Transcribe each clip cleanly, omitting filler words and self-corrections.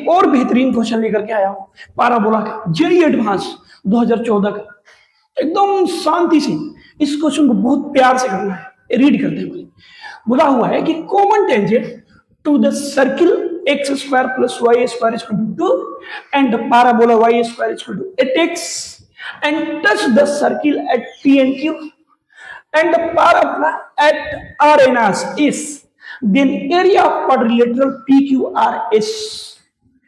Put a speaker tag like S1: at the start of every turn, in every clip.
S1: एक और बेहतरीन क्वेश्चन लेकर के आया हूं पाराबोला का, जेईई एडवांस 2014 का। एकदम शांति से इस क्वेश्चन को बहुत प्यार से करना है, रीड करते हैं। बोला हुआ है कि common tangent to the circle x square plus y square is equal to 2 and the parabola y square is equal to 8x and touch the circle at P and Q and the parabola at R and S is then area of quadrilateral PQRS।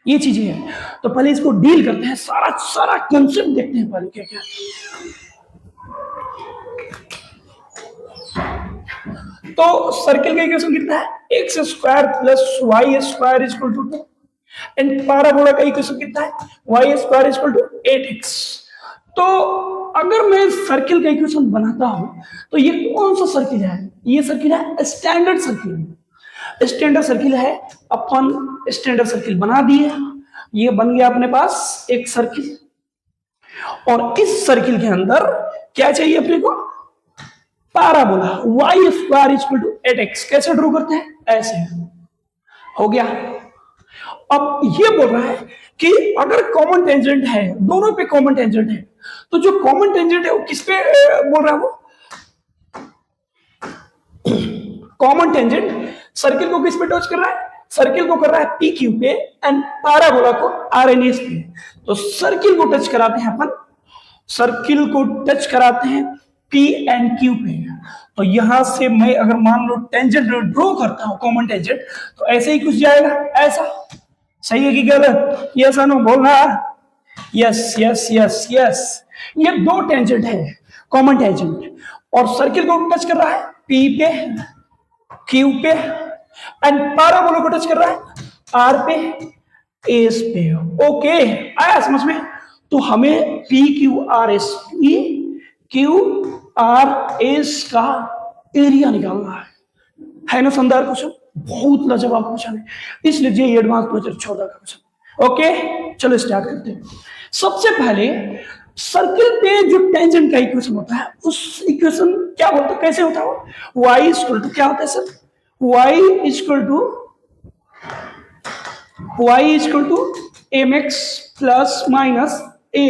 S1: ये चीजें हैं, तो पहले इसको deal करते हैं, सारा सारा कंसेप्ट देखते हैं पहले क्या क्या। तो सर्किल का इक्वेशन कितना है, x square plus y square is equal to 2 and parabola का इक्वेशन कितना है, y square is equal to 8x। तो अगर मैं सर्किल का इक्वेशन बनाता हूं तो ये कौन सा सर्किल है, ये सर्किल है स्टैंडर्ड सर्किल। स्टैंडर्ड सर्किल है, अपन स्टैंडर्ड सर्किल बना दिए, ये बन गया अपने पास एक सर्किल। और इस सर्किल के अंदर क्या चाहिए अपने को, parabola y square equal to 8x। कैसे ड्रॉ करते हैं, ऐसे हो गया। अब ये बोल रहा है कि अगर कॉमन टेंजेंट है, दोनों पे कॉमन टेंजेंट है, तो जो कॉमन टेंजेंट है वो किस पे बोल रहा है, वो कॉमन टेंजेंट सर्किल को किस पे टच कर रहा है, सर्किल को कर रहा है पी क्यू पे एंड पैराबोला को आर एन एस पे। तो सर्किल को टच कराते हैं अपन, सर्किल को टच कराते हैं पी एंड क्यू पे। तो यहां से मैं अगर मान लो टेंजेंट ड्रॉ करता हूं कॉमन टेंजेंट, तो ऐसे ही कुछ जाएगा, ऐसा। सही है कि गलत, यस नो बोलना, यस यस यस यस। ये दो टेंजेंट है कॉमन टेंजेंट, और सर्किल को टच कर रहा है पी पे, क्यू पे एंड पैराबोला को टच कर रहा है आर पे, एस पे। ओके, आया समझ में। तो हमें P Q R S, P Q R S का एरिया निकालना है ना शानदार क्वेश्चन, बहुत लाजवाब क्वेश्चन है, इसलिए जेईई एडवांस 2014 का क्वेश्चन। ओके चलो स्टार्ट करते हैं। सबसे पहले सर्किल पे जो टेंजेंट का इक्वेशन होता है, उस इक्वेशन क्या बोलते हैं, कैसे होता है, y इक्वल टू क्या होता है sir, y equal to mx plus minus a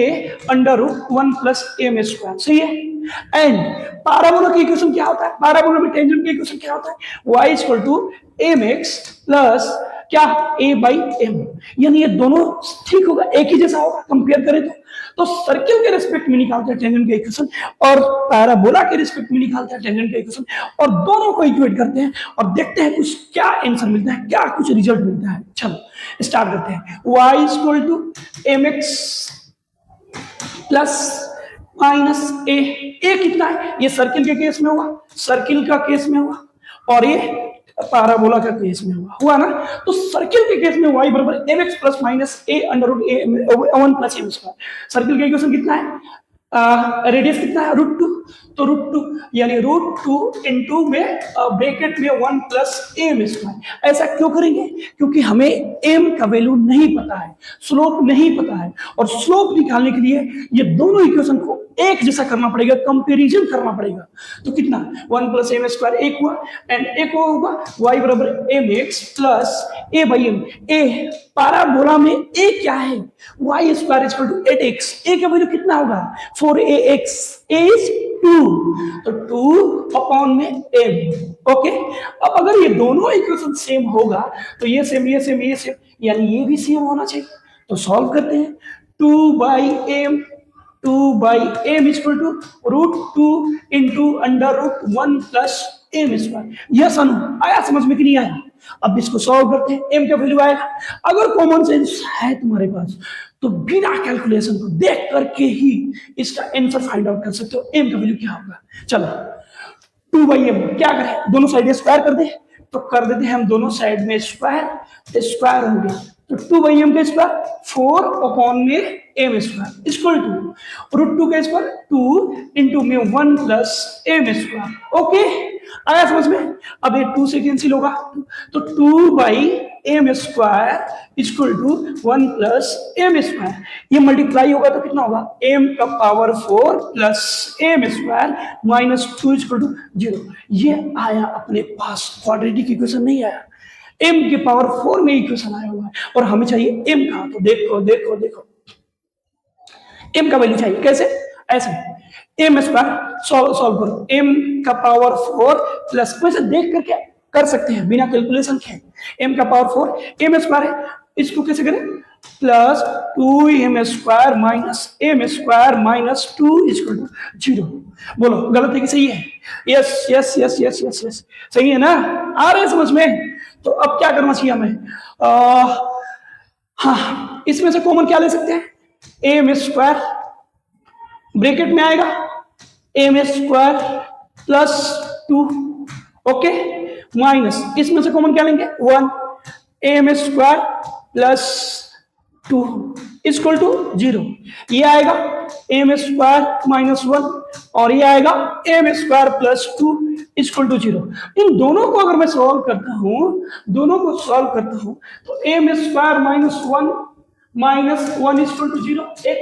S1: under root 1 plus m square. सही है। एंड पैराबोला की इक्वेशन क्या होता है, पैराबोला में टेंजेंट की इक्वेशन क्या होता है, y equal to mx plus क्या a बाई m। यानी ये दोनों ठीक होगा, एक ही जैसा होगा कंपेयर करें तो सर्किल के रिस्पेक्ट में निकालते हैं टेंजेंट का इक्वेशन और पैराबोला के रिस्पेक्ट में निकालते हैं टेंजेंट का इक्वेशन, और दोनों को इक्वेट करते हैं और देखते हैं कुछ क्या आंसर मिलता है, क्या कुछ रिजल्ट मिलता है। चलो स्टार्ट करते हैं। y equal to mx plus minus a कितना है, ये सर्किल के केस में हुआ, सर्किल का केस में हुआ, और ये पैराबोला का केस में हुआ ना। तो सर्किल के केस में y बराबर mx plus minus A under root A 1 plus m square. Circle का इक्वेशन कितना है, रेडियस कितना है, रूट 2, तो रूट 2 यानी रूट 2 इनटू में ब्रैकेट में 1 प्लस m स्क्वायर। ऐसा क्यों करेंगे, क्योंकि हमें m का वैल्यू नहीं पता है, स्लोप नहीं पता है, और स्लोप निकालने के लिए ये दोनों इक्वेशन को एक जैसा करना पड़ेगा, कंपैरिजन करना पड़ेगा। तो कितना 1 प्लस m स्क्वायर एक हुआ, एंड एक होगा y बराबर mx plus a by m। a parabola में a क्या है, y square equal to 8x, a का वैल्यू कितना होगा 4ax, a इज 2, तो 2 अपॉन में m। ओके, अब अगर ये दोनों इक्वेशन सेम होगा तो ये सेम ये सेम ये सेम, यानी ये भी सेम होना चाहिए। तो सॉल्व करते हैं, 2 by m equal to root 2 into under root 1 plus m square. Yes Anu, आया समझ में कि नहीं आया। अब इसको सॉल्व करते हैं, m का वैल्यू आएगा, अगर कॉमन सेंस है तुम्हारे पास तो बिना कैलकुलेशन को देख करके ही इसका आंसर फाइंड आउट कर सकते हो, m का वैल्यू क्या होगा। चलो 2 बाई m क्या करें, दोनों साइड स्क्वायर कर दे, तो कर देते हैं हम दोनों साइड में स्क्वायर, स्क्वायर हो गया, तो 2 बाई m का स्क्वायर 4 अपॉन में m square equal to root 2 का स्क्वायर 2 इंटू में 1 प्लस m स्क्वायर। ओके, आया समझ में। अब ये 2 से कैंसिल होगा, तो 2 by m square equal to 1 plus m square, ये मल्टीप्लाई होगा तो कितना होगा m का power 4 plus m square minus 2 equal to 0। ये आया अपने पास, क्वाड्रेटिक इक्वेशन नहीं आया, m की पावर 4 में इक्वेशन आया हुआ है और हमें चाहिए m का। तो देखो देखो देखो, m का वैल्यू चाहिए कैसे, ऐसे m स्क्वायर सॉल्व करो, m का पावर 4 प्लस, वैसे देख करके कर सकते हैं बिना कैलकुलेशन के, m का पावर 4 m स्क्वायर है, इसको कैसे करें, plus 2m square minus 2 equal to 0। बोलो गलत है कि सही है? Yes yes yes yes yes yes, सही है ना, आ रहे हैं समझ में? तो अब क्या करना चाहिए हमें, हाँ इसमें से कॉमन क्या ले सकते हैं, एम स्क्वायर ब्रैकेट में आएगा m square plus 2, okay, minus इसमें से कॉमन क्या लेंगे 1, m square plus 2 equal to 0। ये आएगा एम स्क्वायर माइनस 1 और ये आएगा m square plus 2 equal to 0। इन दोनों को अगर मैं सॉल्व करता हूं, दोनों को सॉल्व करता हूं, तो m square minus 1 equal to 0 एक,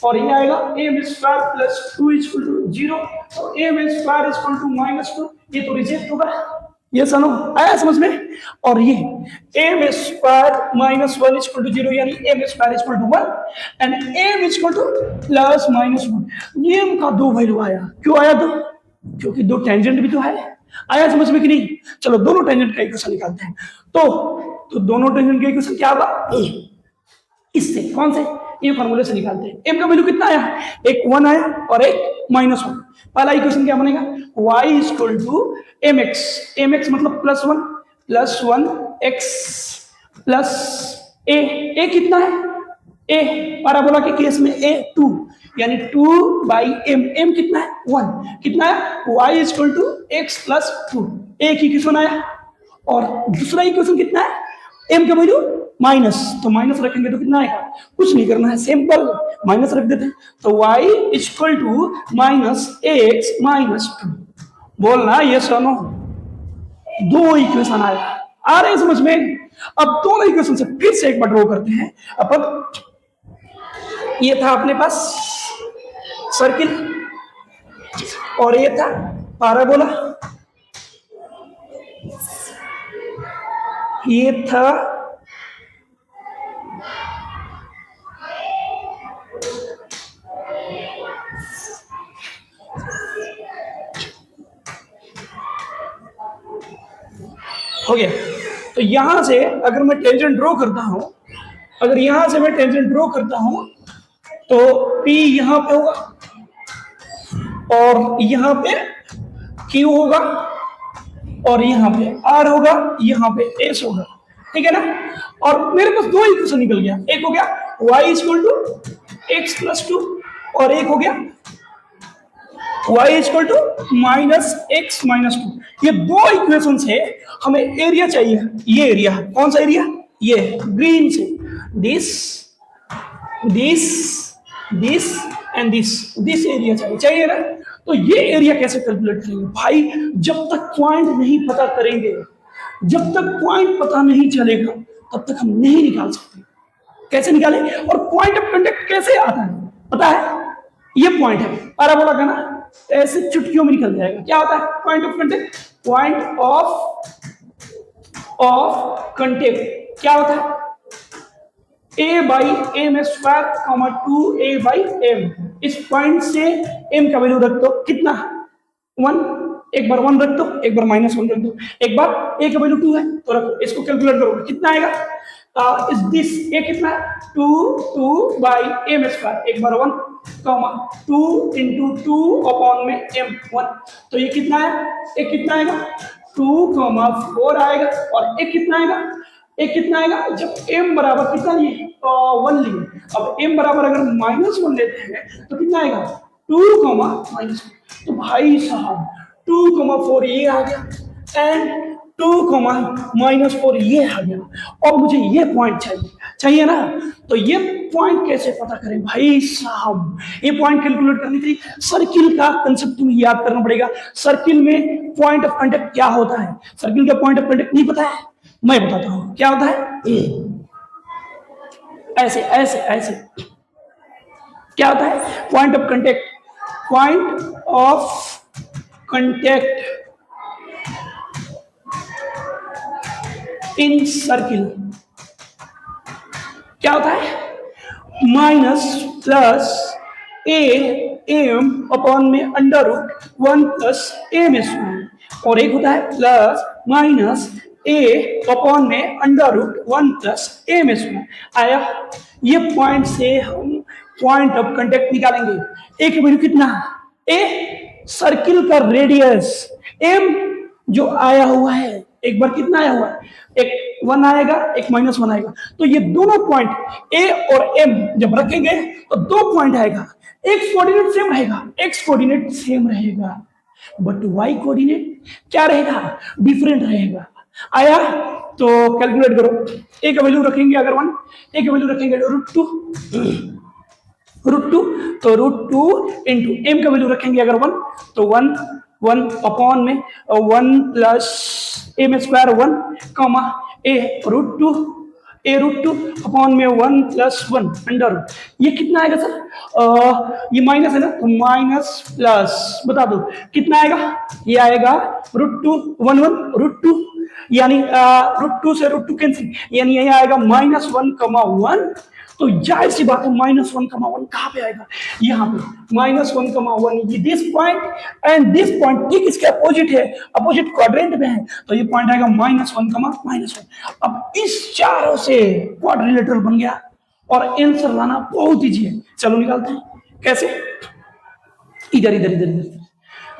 S1: और ये आएगा m square plus 2 equal to 0, तो m square equal to minus 2, ये तो रिजेक्ट होगा, ये सुनो आया समझ में? और ये m square minus 1 equal to 0 यानी m square equal to 1 and m equal to plus minus 1। ये एम का दो वैल्यू आया, क्यों आया दो? क्योंकि दो टेंजेंट भी तो है, आया समझ में कि नहीं? चलो दोनों टेंजेंट का इक्वेशन निकालते हैं। तो दोनों टेंजेंट का इक्वेशन क्या होगा, इससे कौन से, ये फॉर्मूले से निकालते हैं। एम का वैल्यू कितना आया, एक 1 आया और एक माइनस 1। पहला इक्वेशन क्या बनेगा, y equal to m x मतलब plus one x plus a कितना है, ए पैराबोला के केस में ए 2 यानी 2 बाई एम कितना है 1, कितना है y equal to x plus 2, एक इक्वेशन आया। और दूसरा इक्वेशन कितना है, m का वैल्यू माइनस, तो माइनस रखेंगे तो कितना आएगा, कुछ नहीं करना है, सिंपल माइनस रख देते हैं, तो y equal to minus x minus 2। बोलना ये सुनो, दो इक्वेशन आया, आ रहे हैं समझ में? अब दोनों इक्वेशन से फिर से एक बार ड्रॉ करते हैं अपन। ये था अपने पास सर्किल और ये था पैराबोला, ये था हो गया। तो यहां से अगर मैं टेंजेंट ड्रॉ करता हूं, अगर यहां से मैं टेंजेंट ड्रॉ करता हूं तो P यहां पे होगा और यहां पे Q होगा और यहां पे R होगा, यहां पे S होगा, ठीक है ना? और मेरे पास दो इक्वेशन निकल गया, एक हो गया y equal to x plus 2 और एक हो गया y equal to minus x minus 2। ये दो इक्वेशन से हमें एरिया चाहिए, ये एरिया है, कौन सा एरिया, ये ग्रीन से, दिस एंड दिस एरिया चाहिए ना? तो ये एरिया कैसे कैलकुलेट करेंगे भाई, जब तक पॉइंट नहीं पता करेंगे, जब तक पॉइंट पता नहीं चलेगा तब तक हम नहीं निकाल सकते। कैसे निकालें, और पॉइंट ऑफ कांटेक्ट कैसे आता है पता है, ये पॉइंट है पैराबोला का ना, ऐसे चुटकियों में निकल जाएगा। क्या होता है point of contact, point of contact क्या होता है, a by m square comma 2a by m. इस पॉइंट से m का वैल्यू रख दो, कितना 1, एक बार 1 रख दो, एक बार माइनस 1 रख दो, एक बार a का वैल्यू 2 है तो रखो, इसको कैलकुलेट करोगे कितना आएगा, इस दिस a कितना है 2 बाई एम स्क्वायर, एक बार 1 कॉमा 2 इंटू 2 अपॉन में m1, तो ये कितना है, एक कितना आएगा 2,4 आएगा और एक कितना आएगा, एक कितना आएगा, जब m बराबर कितना लिए 1 लिए, अब m बराबर अगर -1 लेते हैं तो कितना आएगा 2, माइनस, तो भाई साहब 2,4 ये आ गया एंड 2,-4 ये आ गया। और मुझे ये पॉइंट चाहिए ना, तो ये पॉइंट कैसे पता करें भाई साहब, ये पॉइंट कैलकुलेट करने के लिए सर्किल का कंसेप्ट तुम्हें याद करना पड़ेगा। सर्किल में पॉइंट ऑफ कांटेक्ट क्या होता है, सर्किल का पॉइंट ऑफ कांटेक्ट नहीं पता है, मैं बताता हूं क्या होता है, ऐसे ऐसे ऐसे क्या होता है point of contact, point of contact in circle क्या होता है, minus plus a m upon में under root 1 plus m square, और एक होता है प्लस माइनस ए अपॉन में under root 1 plus m square. आया, ये पॉइंट से हम पॉइंट ऑफ कांटेक्ट निकालेंगे। एक वैल्यू कितना, ए सर्किल का रेडियस, एम जो आया हुआ है, एक बार कितना आया हुआ है, एक 1 आएगा, एक -1 आएगा, तो ये दोनों पॉइंट ए और एम जब रखेंगे तो 2 पॉइंट आएगा। एक्स कोऑर्डिनेट सेम रहेगा, एक्स कोऑर्डिनेट सेम रहेगा, बट वाई कोऑर्डिनेट क्या रहेगा, डिफरेंट रहेगा। आया, तो कैलकुलेट करो। ए का वैल्यू रखेंगे अगर 1, ए का वैल्यू रखेंगे √2, तो √2 इंटू एम का वैल्यू रखेंगे अगर 1, तो 1 अपॉन में 1 प्लस एम स्क्वायर 1 कॉमा ए √2 अपॉन में 1 प्लस 1 अंडर रूट, ये कितना आएगा सर, ये माइनस है ना, तो माइनस प्लस बता दो कितना आएगा, ये आएगा √2 1 √2, यानी √2 से √2 कैंसिल, यानी ये आएगा -1,1। तो जाहिर सी बात है -1,1 कहां पे आएगा, यहाँ पे -1,1, ये this point and this point ठीक इसके अपोजिट है, अपोजिट क्वाड्रेंट में है, तो ये पॉइंट आएगा -1,-1। अब इस चारों से क्वाड्रिलेटरल बन गया और आंसर लाना बहुत इजी है। चलो निकालते हैं, कैसे, इधर इधर इधर इधर,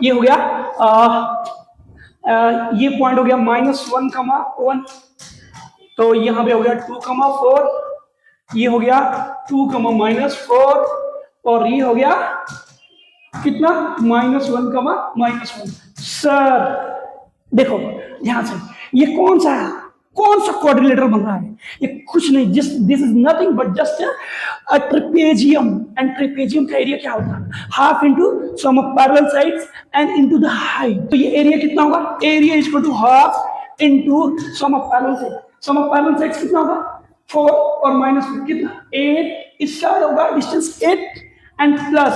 S1: ये हो गया ये पॉइंट हो गया -1,1, तो यहाँ पे हो गया 2,4, ये हो गया 2,-4, और ये हो गया कितना, -1,-1। सर देखो ध्यान से, ये कौन सा क्वाड्रिलेटरल बन रहा है, ये कुछ नहीं, this is nothing but just a trapezium, and trapezium का एरिया क्या होता है, half into sum of parallel sides and into the height, तो ये एरिया कितना होगा, area is equal to half into sum of parallel sides, sum of parallel sides कितना होगा 4 और -4 कितना 8, इसका होगा डिस्टेंस 8 एंड प्लस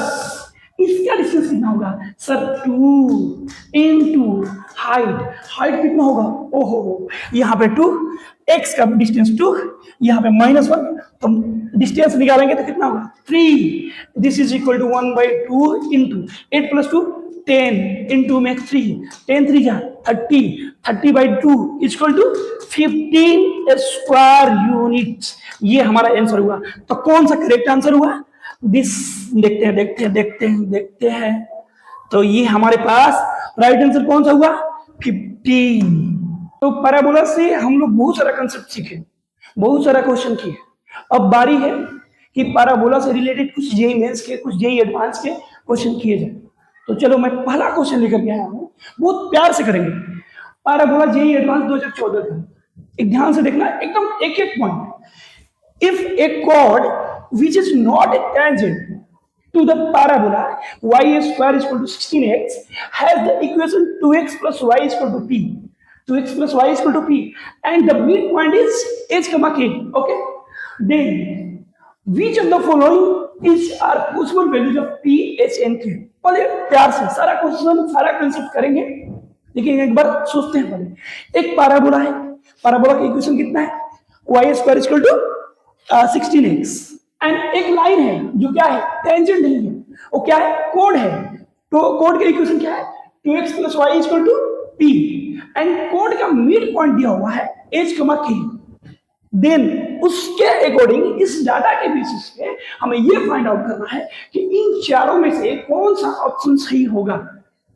S1: इसका डिस्टेंस कितना होगा सर 2 इंटू हाइट कितना होगा, ओहो यहाँ पे 2, x का डिस्टेंस 2, यहाँ पे -1, तो डिस्टेंस निकालेंगे तो कितना होगा 3, this is equal to 1/2 into 8 + 2 10 into में 3, 10 3 जा 30/2 इक्वल टू 15 स्क्वायर यूनिट्स, ये हमारा आंसर हुआ। तो कौन सा करेक्ट आंसर हुआ, दिस देखते हैं, तो ये हमारे पास राइट आंसर कौन सा हुआ 15। तो पैराबोला से हम लोग बहुत सारा कंसेप्ट सीखे, बहुत सारा क्वेश्चन किए, अब बारी है कि पैराबोला से रिलेटेड कुछ जेईई मेंस के, कुछ जेईई एडवांस के क्वेश्चन किए जाए। तो चलो मैं पहला क्वेश्चन लेकर के आया हूं, बहुत प्यार से करेंगे। पैराबोला जेईई एडवांस 2014 का, एक ध्यान से देखना एकदम एक एक point. If a chord which is not a tangent to the parabola y square is equal to 16x has the equation 2x plus y is equal to p, 2x plus y is equal to p, and the midpoint is h comma k, okay, then which of the following is are possible values of p h and k। पहले प्यार से सारा question सारा concept करेंगे, लेकिन एक बार सोचते हैं पहले। एक पैराबोला है, पैराबोला का इक्वेशन कितना है y square is equal to 16x, and एक लाइन है जो क्या है टेंजेंट नहीं है, वो क्या है कोड है, तो कोड का इक्वेशन क्या है 2x plus y is equal to p, and code का मिड पॉइंट दिया हुआ है h, k। देन उसके अकॉर्डिंग इस डाटा के बेसिस पे हमें ये फाइंड आउट करना है कि इन चारों में से कौन सा ऑप्शन सही होगा,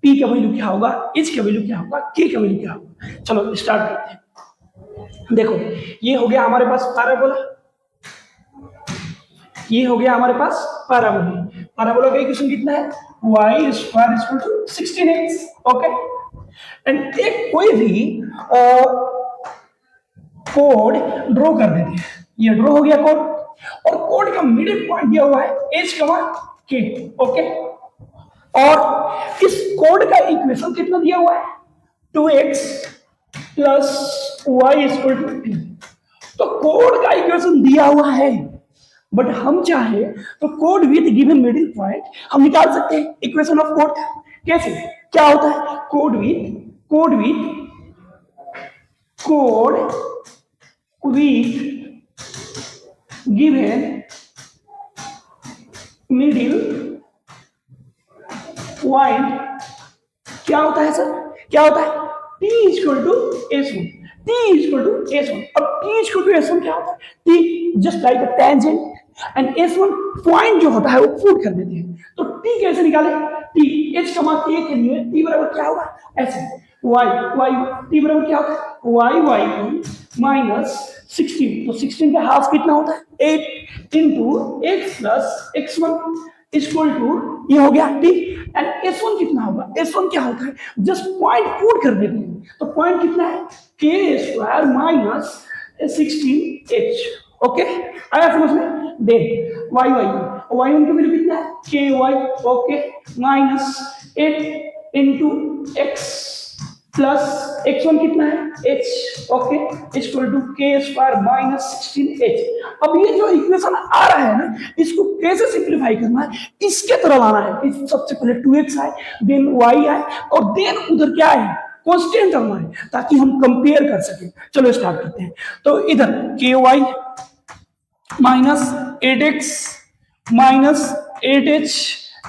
S1: p का वैल्यू क्या होगा, h का वैल्यू क्या होगा, k का वैल्यू क्या होगा। चलो स्टार्ट करते हैं। देखो ये हो गया हमारे पास पैराबोला, ये हो गया हमारे पास पैराबोला। पैराबोला का इक्वेशन कितना है y square is equal to 16x, okay, and एक कोई भी कोड ड्रॉ कर देते हैं, ये ड्रॉ हो गया कोड, और कोड का मिडिल पॉइंट दिया हुआ है h, k, ओके, और इस कोड का इक्वेशन कितना दिया हुआ है 2x plus y is equal to p। तो कोड का इक्वेशन दिया हुआ है, बट हम चाहे तो code with given middle point हम निकाल सकते हैं इक्वेशन ऑफ कोड। कैसे, क्या होता है code with given middle point क्या होता है सर, क्या होता है, t equal to s1, t equal to s1। अब t इक्वल टू s1 क्या होता है, t just like a tangent and s1 point जो होता है वो पुट कर देते हैं। तो t कैसे निकाले, t h कमा k के लिए t बराबर क्या होगा, ऐसे y y t बराबर क्या होता है, y y माइनस 16, तो 16 का हाफ कितना होता है 8 into x plus x1 equal to ये हो गया t एंड s1 कितना होगा, s1 क्या होता है जस्ट पॉइंट पुट कर देते हैं, तो पॉइंट कितना है k square minus 16h। Okay आया समझ में, देख y y y1 की वैल्यू कितना है ky, okay minus 8 into x plus x1 कितना है h, okay equal to k square minus 16h। अब ये जो इक्वेशन आ रहा है ना, इसको कैसे सिंप्लीफाई करना है, इसके तरह लाना है कि सबसे पहले 2x आए, देन y आए और देन उधर क्या है कांस्टेंट टर्म आए, ताकि हम कंपेयर कर सके। चलो स्टार्ट करते हैं। तो इधर ky minus 8x minus 8h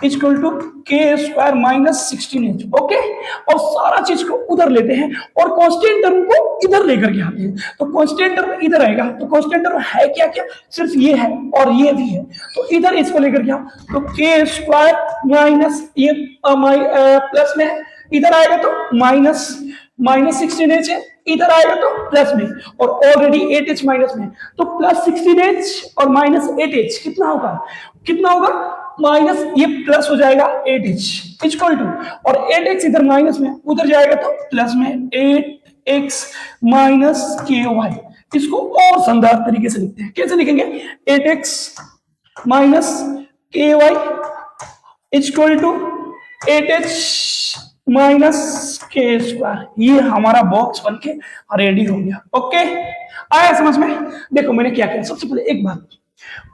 S1: equal to k square minus 16h। Okay और सारा चीज को उधर लेते हैं और कांस्टेंट टर्म को इधर लेकर के आते हैं, तो कांस्टेंट टर्म इधर आएगा, तो कांस्टेंट टर्म है क्या क्या, सिर्फ ये है और ये भी है, तो इधर इसको लेकर के आओ, तो के स्क्वायर माइनस ये प्लस में है, इधर आएगा तो माइनस 16h है, इधर आएगा तो प्लस में, और ऑलरेडी 8h माइनस में, तो प्लस 16h और माइनस 8h कितना होगा, कितना होगा माइनस, ये प्लस हो जाएगा 8h इक्वल टू, और 8x इधर माइनस में उधर जाएगा तो प्लस में 8x माइनस ky। इसको और शानदार तरीके से लिखते हैं, कैसे लिखेंगे 8x minus ky equal to 8h minus k square. ये हमारा बॉक्स बन के रेडी हो गया। ओके आया समझ में। देखो मैंने क्या किया, सबसे पहले एक बात,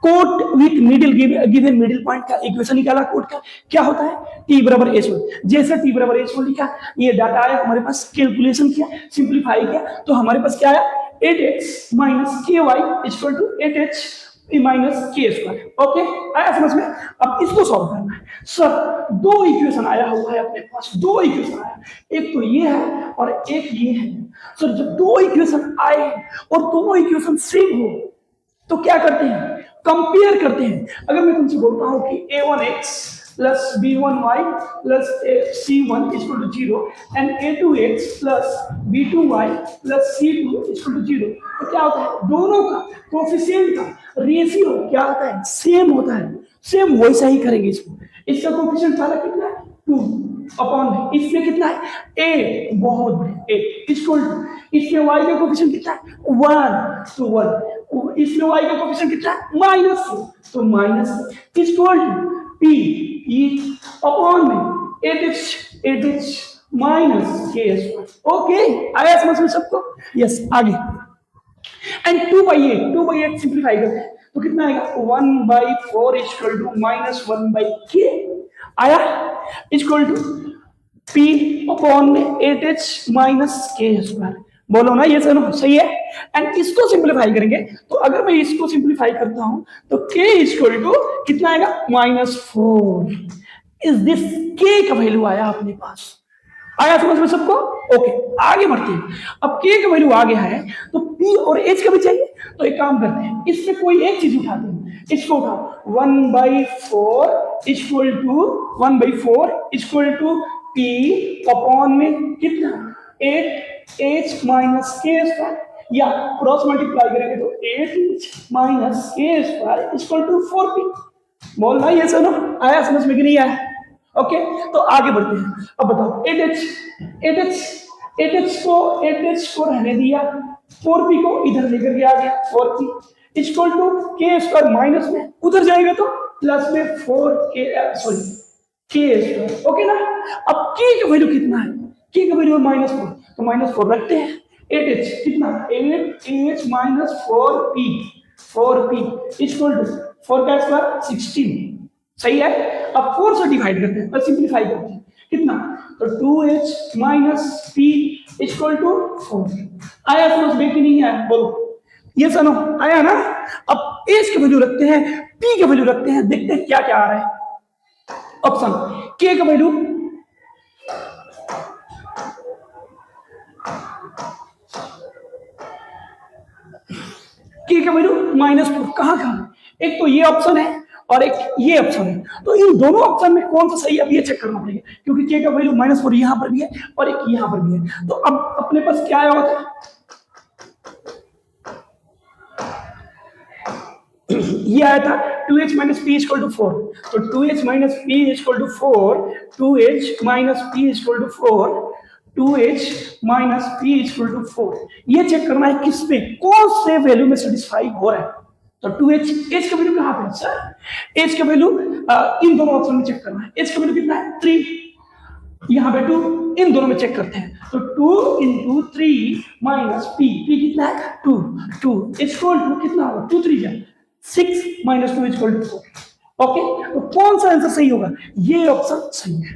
S1: कोट with middle given middle point का इक्वेशन निकाला, कोट का क्या होता है t बराबर h1, जैसे t बराबर h1 लिखा, ये डाटा आया हमारे पास, कैलकुलेशन किया, सिंपलीफाई किया, तो हमारे पास क्या आया 8x minus ky equal to 8h minus k square. Okay आया समझ में। अब इसको सॉल्व करना है। सर दो इक्वेशन आया हुआ है अपने पास, दो इक्वेशन आया, एक तो ये है और एक ये है। सर जब दो इक्वेशन आए और दोनों इक्वेशन सेम हो तो क्या करते हैं, कंपेयर करते हैं। अगर मैं तुमसे बोलता हूं कि a1x plus b1y plus c1 equal to 0 and a2x plus b2y plus c2 equal to 0, तो क्या होता है दोनों का कोफिशिएंट का रेशियो क्या होता है सेम होता है, सेम वैसा ही करेंगे इसको। इसका कोफिशिएंट पहला कितना है 2 अपॉन में, इसमें कितना है 8, बहुत बड़े 8 इक्वल टू, इसमें y का कोफिशिएंट कितना है 1 तो 1, इसमें y का कोफिशिएंट कितना है -2 तो minus equal to p upon में 8h minus k square. Okay आया समझ में सबको, यस आगे। एंड 2/8 सिंप्लीफाई करते हैं तो कितना आएगा 1/4 इक्वल टू माइनस 1/k आया इक्वल टू p अपॉन में 8h माइनस के स्क्वायर। बोलो ना ये सही है। एंड इसको सिंप्लीफाई करेंगे तो अगर मैं इसको सिंप्लीफाई करता हूं तो k इक्वल टू कितना आएगा -4। इज दिस k का वैल्यू आया अपने पास, आया समझ में सबको। ओके आगे बढ़ते हैं। अब k का वैल्यू आ गया है तो p और h का भी चाहिए, तो एक काम करते हैं इसमें कोई एक चीज उठाते हैं, इसको उठाओ 1/4 इक्वल टू p अपॉन में कितना 8h माइनस के स्क्वायर, या क्रॉस मल्टीप्लाई करेंगे तो 8h minus k square equal to 4p। बोल रहा ये सुनो, आया समझ में कि नहीं आया। ओके तो आगे बढ़ते हैं। अब बताओ 8h को रहने दिया, 4p को इधर लेकर के आ गया, 4p equal to k square minus में उधर जाएगा तो प्लस में 4k स्क्वायर। ओके ना। अब k का वैल्यू कितना है, k का वैल्यू -4 तो -4 रखते हैं। 8h कितना 8h minus 4p equal to 4 का स्क्वायर 16, सही है। अब 4 से डिवाइड करते हैं और सिंप्लीफाई करते हैं, कितना तो 2h minus p equal to 4। आया समझ में कि नहीं आया बोलो। ये सनो आया ना। अब एज की वैल्यू रखते हैं, पी की वैल्यू रखते हैं, देखते हैं क्या क्या आ रहा है। ऑप्शन के का वैल्यू के का वैल्यू -4, कहां कहां, एक तो ये ऑप्शन है और एक ये ऑप्शन है, तो इन दोनों ऑप्शन में कौन सा सही है अब ये चेक करना पड़ेगा, क्योंकि के का वैल्यू -4 यहां पर भी है और एक यहां पर भी है। तो अब अपने पास क्या आया होता है, ये आया था 2h - p = 4, तो 2h - p = 4, 2h - p = 4, 2h - p = 4, ये चेक करना है किस पे, कौन से वैल्यू में सेटिस्फाई हो रहा है। तो 2h, एच का वैल्यू कहां पे है सर, एच का वैल्यू इन दोनों ऑप्शन में चेक करना है। एच का वैल्यू कितना है 3, यहां पे 2, इन दोनों में चेक करते हैं। तो 2 × 3 - p कितना है 2, 2 = कितना होगा 2 3 6 - 2 = 4। ओके, तो कौन सा आंसर सही होगा, ये ऑप्शन सही है।